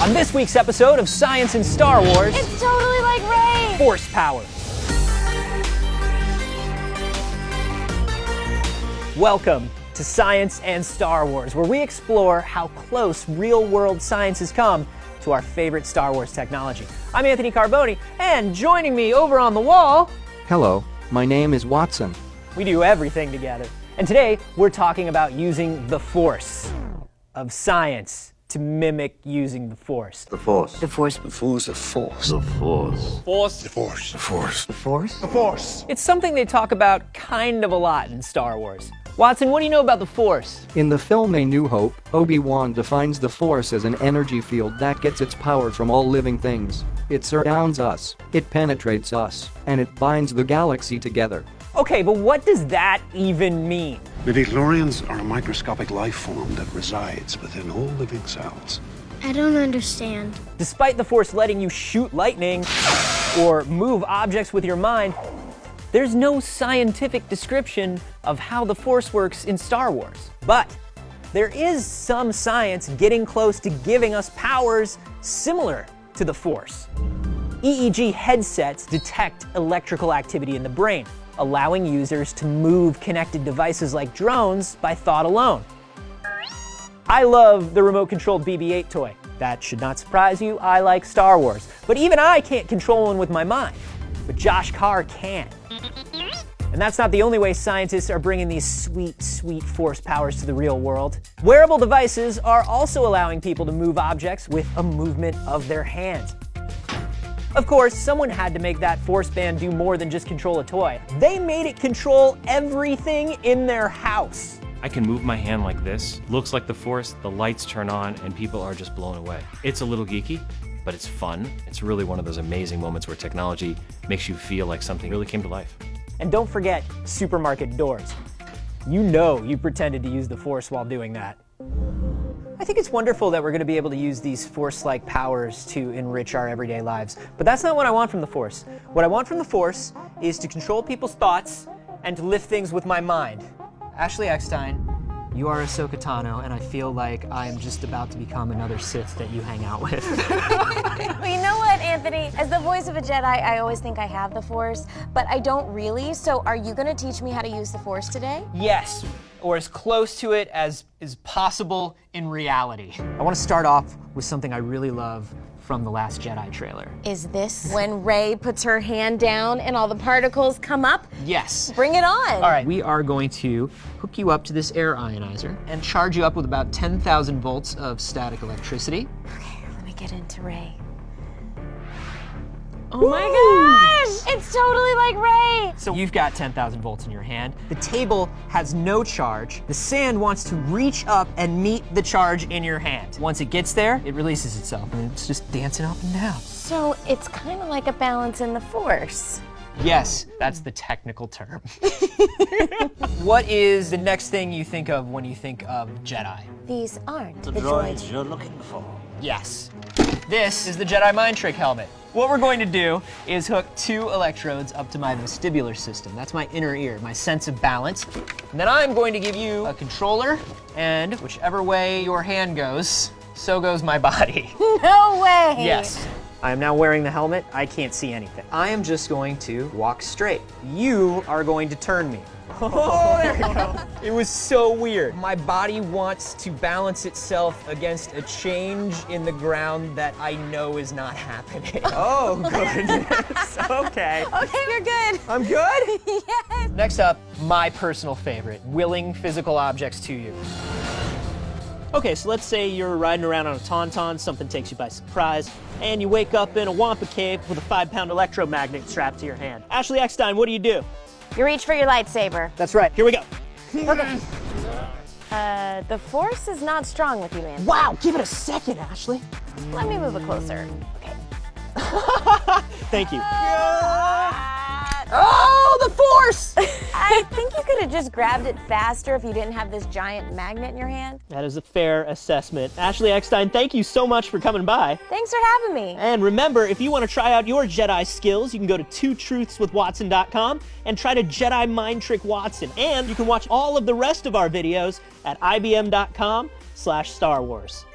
On this week's episode of Science in Star Wars, It's totally like Rey! Force power. Welcome to Science and Star Wars, where we explore how close real-world science has come to our favorite Star Wars technology. I'm Anthony Carboni, and joining me over on the wall... Hello, my name is Watson. We do everything together. And today, we're talking about using the Force of science to mimic using the Force. The Force. The Force. The Force. The Force. The Force. Force. The Force. The Force. The Force? The Force. It's something they talk about kind of a lot in Star Wars. Watson, what do you know about the Force? In the film A New Hope, Obi-Wan defines the Force as an energy field that gets its power from all living things. It surrounds us, it penetrates us, and it binds the galaxy together. Okay, but what does that even mean? Midichlorians are a microscopic life form that resides within all living cells. I don't understand. Despite the Force letting you shoot lightning or move objects with your mind, there's no scientific description of how the Force works in Star Wars. But there is some science getting close to giving us powers similar to the Force. EEG headsets detect electrical activity in the brain, allowing users to move connected devices like drones by thought alone. I love the remote-controlled BB-8 toy. That should not surprise you, I like Star Wars. But even I can't control one with my mind. But Josh Carr can. And that's not the only way scientists are bringing these sweet, sweet Force powers to the real world. Wearable devices are also allowing people to move objects with a movement of their hands. Of course, someone had to make that Force band do more than just control a toy. They made it control everything in their house. I can move my hand like this. Looks like the Force, the lights turn on, and people are just blown away. It's a little geeky, but it's fun. It's really one of those amazing moments where technology makes you feel like something really came to life. And don't forget supermarket doors. You know you pretended to use the Force while doing that. I think it's wonderful that we're going to be able to use these Force-like powers to enrich our everyday lives. But that's not what I want from the Force. What I want from the Force is to control people's thoughts and to lift things with my mind. Ashley Eckstein, you are Ahsoka Tano, and I feel like I am just about to become another Sith that you hang out with. Well, you know what, Anthony? As the voice of a Jedi, I always think I have the Force, but I don't really. So are you going to teach me how to use the Force today? Yes, or as close to it as is possible in reality. I want to start off with something I really love from the Last Jedi trailer. Is this when Rey puts her hand down and all the particles come up? Yes. Bring it on. All right, we are going to hook you up to this air ionizer and charge you up with about 10,000 volts of static electricity. Okay, let me get into Rey. Oh my gosh! It's totally like Rey! So you've got 10,000 volts in your hand. The table has no charge. The sand wants to reach up and meet the charge in your hand. Once it gets there, it releases itself, and it's just dancing up and down. So it's kind of like a balance in the Force. Yes, that's the technical term. What is the next thing you think of when you think of Jedi? These aren't the droids. you're looking for. Yes. This is the Jedi Mind Trick helmet. What we're going to do is hook 2 electrodes up to my vestibular system. That's my inner ear, my sense of balance. And then I'm going to give you a controller, and whichever way your hand goes, so goes my body. No way! Yes. I am now wearing the helmet. I can't see anything. I am just going to walk straight. You are going to turn me. Oh, there we go. It was so weird. My body wants to balance itself against a change in the ground that I know is not happening. Oh, goodness. Okay. Okay, you're good. I'm good? Yes. Next up, my personal favorite, willing physical objects to you. Okay, so let's say you're riding around on a tauntaun, something takes you by surprise, and you wake up in a Wampa cave with a 5-pound electromagnet strapped to your hand. Ashley Eckstein, what do? You reach for your lightsaber. That's right, here we go. Okay. The Force is not strong with you, man. Wow, give it a second, Ashley. Let me move it closer. Okay. Thank you. Oh, the Force! I think you could have just grabbed it faster if you didn't have this giant magnet in your hand. That is a fair assessment. Ashley Eckstein, thank you so much for coming by. Thanks for having me. And remember, if you want to try out your Jedi skills, you can go to twotruthswithwatson.com and try to Jedi Mind Trick Watson. And you can watch all of the rest of our videos at ibm.com/Star Wars.